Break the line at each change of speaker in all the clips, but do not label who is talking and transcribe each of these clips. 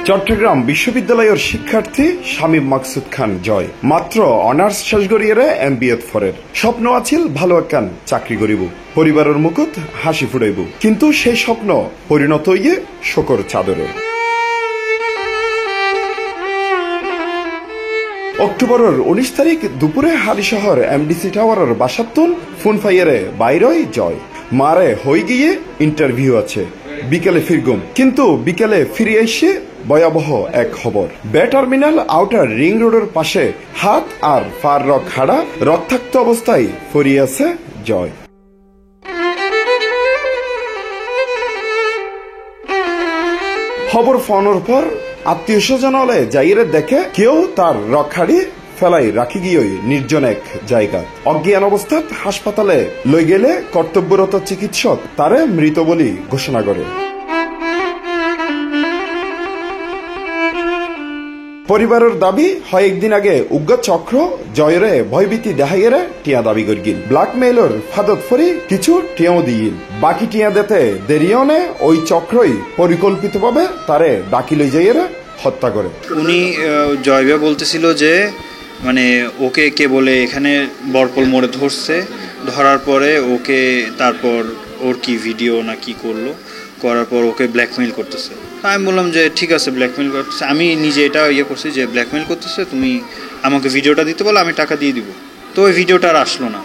চট্টগ্রাম বিশ্ববিদ্যালয়ের শিক্ষার্থী শামীম মাকসুদ খান জয় মাত্র অনার্স শেষ করিয়ে MBA ফরের স্বপ্ন আছিল ভালো একখান চাকরি করিব, পরিবারের মুখত হাসি ফুটাইব, কিন্তু সেই স্বপ্ন পরিণত হইয়ে শোকর চাদরে। অক্টোবরের 19 তারিখ দুপুরে হালিশহর MDC টাওয়ারের বাসাতুন ফোন ফাইয়ারে বাইরই জয় মারে হয়ে গিয়ে ইন্টারভিউ আছে, বিকেলে ফিরগুম। কিন্তু বিকেলে ফিরে এসে ভয়াবহ এক খবর, বে টার্মিনাল আউটার রিং রোডের পাশে হাত আর পার খাড়া রক্তাক্ত অবস্থায় পড়ে আছে জয়। খবর ফোনের পর আত্মীয় স্বজন হলে যাইরে দেখে কেউ তার রক্ষাড়ি ফেলাই রাখি গিয়ে নির্জন এক জায়গা। অজ্ঞান অবস্থাত হাসপাতালে লই গেলে কর্তব্যরত চিকিৎসক তারে মৃত বলে ঘোষণা করে। পরিবারের দাবি হয় একদিন আগে উগ্র চক্র জয়রে ভয়ভীতি দেখাইয়েরে টিয়া দাবি করিল, ব্ল্যাকমেইলর ফাদত ফরি কিছু টিয়াও দিল, বাকি টিয়া দিতে দেরিয়নে ওই চক্রই পরিকল্পিতভাবে তারে ডাকি লই যাইয়েরে হত্যা করে।
উনি জয়বা বলতেছিল যে মানে ওকে কে বলে এখানে বরপল মোড়ে ধরছে, ধরার পরে ওকে তারপর ওর কি ভিডিও না কি করলো, করার পর ওকে ব্ল্যাকমেইল করতেছে। আমি বললাম যে ঠিক আছে ব্ল্যাকমেইল করতেছে, আমি নিজে এটা ইয়ে করছি যে ব্ল্যাকমেইল করতেছে, তুমি আমাকে ভিডিওটা দিতে বলো, আমি টাকা দিয়ে দিব। তো ওই ভিডিওটা আর আসলো না।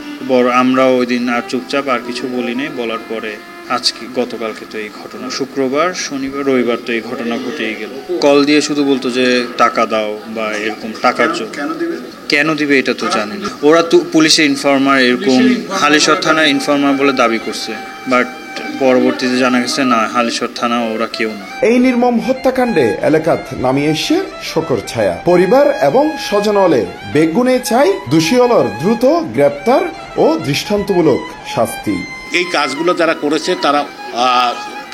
আমরাও ওই দিন আর চুপচাপ আর কিছু বলি নাই। বলার পরে আজকে গতকালকে তো এই ঘটনা, শুক্রবার শনিবার রবিবার তো এই ঘটনা ঘটেই গেল। কল দিয়ে শুধু বলতো যে টাকা দাও বা এরকম টাকার জন্য। কেন দিবে এটা তো জানি না। ওরা তো পুলিশের ইনফর্মার, এরকম হালিশহর থানার ইনফর্মার বলে দাবি করছে, বাট পরবর্তীতে জানা গেছে না, হালিশহর থানা ওরা কেউ না।
এই নির্মম হত্যাকাণ্ডে এলাকাত নামিয়ে এসে শোকর ছায়া। পরিবার এবং স্বজনলে বেগুনে চাই দোষী হলর দ্রুত গ্রেপ্তার ও দৃষ্টান্তমূলক শাস্তি।
এই কাজগুলো যারা করেছে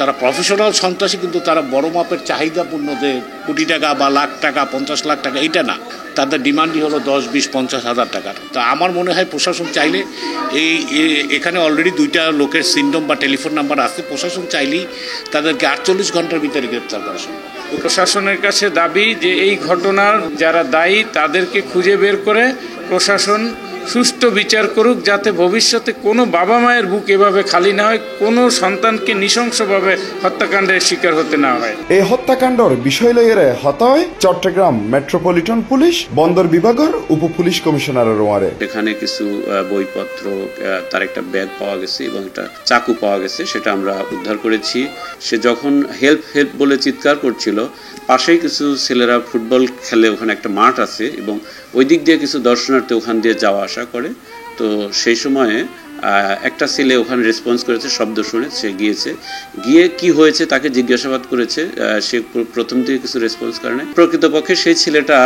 তারা প্রফেশনাল সন্ত্রাসী, কিন্তু তারা বড় মাপের চাহিদাপূর্ণ যে কোটি টাকা বা লাখ টাকা 50 লাখ টাকা এটা না, তাদের ডিমান্ডই হলো 10, 20, 50 হাজার টাকার। তা আমার মনে হয় প্রশাসন চাইলে এখানে অলরেডি 2টা লোকের সিন্ডম বা টেলিফোন নাম্বার আছে, প্রশাসন চাইলেই তাদেরকে 48 ঘন্টার ভিতরে গ্রেপ্তার করা সম্ভব।
প্রশাসনের কাছে দাবি যে এই ঘটনার যারা দায়ী তাদেরকে খুঁজে বের করে প্রশাসন সুষ্ঠু বিচার করুক, যাতে ভবিষ্যতে কোনো বাবা মায়ের বুক এভাবে খালি না হয়, কোনো সন্তানকে নৃশংসভাবে হত্যাকাণ্ডের শিকার হতে না হয়।
এই হত্যাকাণ্ডর বিষয় লইয়ে হতায় চট্টগ্রাম মেট্রোপলিটন পুলিশ বন্দর বিভাগের উপ-পুলিশ কমিশনারের ওয়ারে।
এখানে কিছু বইপত্র, তার একটা ব্যাগ পাওয়া গেছে এবং একটা চাকু পাওয়া গেছে, সেটা আমরা উদ্ধার করেছি। সে যখন হেল্প হেল্প বলে চিৎকার করছিল, পাশেই কিছু ছেলেরা ফুটবল খেলে, ওখানে একটা মাঠ আছে এবং ওই দিক দিয়ে কিছু দর্শনার্থী ওখান দিয়ে যাওয়া আসা করে। তো সেই সময়ে একটা ছেলে ওখানে রেসপন্স করেছে, শব্দ শুনে সে গিয়ে কি হয়েছে তাকে জিজ্ঞাসাবাদ করেছে। সে প্রথম থেকে কিছু রেসপন্স করে না। প্রকৃতপক্ষে সেই ছেলেটা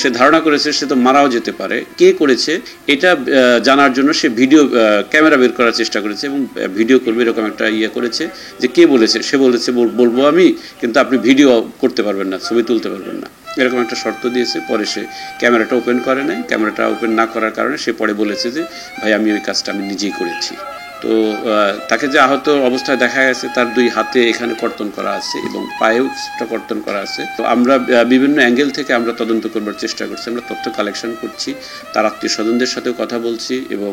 সে ধারণা করেছে সে তো মারাও যেতে পারে। কে করেছে এটা জানার জন্য সে ভিডিও ক্যামেরা বের করার চেষ্টা করেছে এবং ভিডিও করবে এরকম একটা ইয়ে করেছে যে কে বলেছে। সে বলেছে বলবো আমি, কিন্তু আপনি ভিডিও করতে পারবেন না, ছবি তুলতে পারবেন না, এরকম একটা শর্ত দিয়েছে। পরে সে ক্যামেরাটা ওপেন করে নাই। ক্যামেরাটা ওপেন না করার কারণে সে পরে বলেছে যে ভাই আমি ওই কাজটা আমি নিজেই করেছি। তো তাকে যে আহত অবস্থায় দেখা গেছে, তার 2 হাতে এখানে কর্তন করা আছে এবং পায়েও কিছুটা কর্তন করা আছে। তো আমরা বিভিন্ন অ্যাঙ্গেল থেকে আমরা তদন্ত করবার চেষ্টা করছি, আমরা তথ্য কালেকশন করছি, তার আত্মীয় স্বজনদের সাথেও কথা বলছি এবং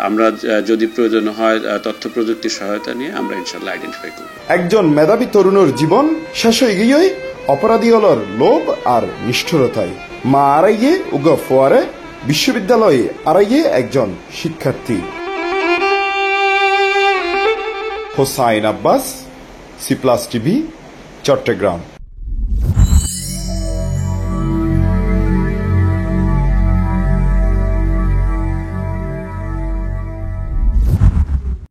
আমরা যদি প্রয়োজন হয় তথ্য প্রযুক্তির সহায়তা নিয়ে আমরা ইনশাআল্লাহ আইডেন্টিফাই করব।
একজন মেধাবী তরুণের জীবন শেষ হয়ে গিয়েই অপরাধী হলর লোভ আর নিষ্ঠুরতায়। মা আড়াইয়ে উগ ফোয়ারে, বিশ্ববিদ্যালয়ে আড়াইয়ে একজন শিক্ষার্থী। Hossain Abbas, C+ TV, Chittagong.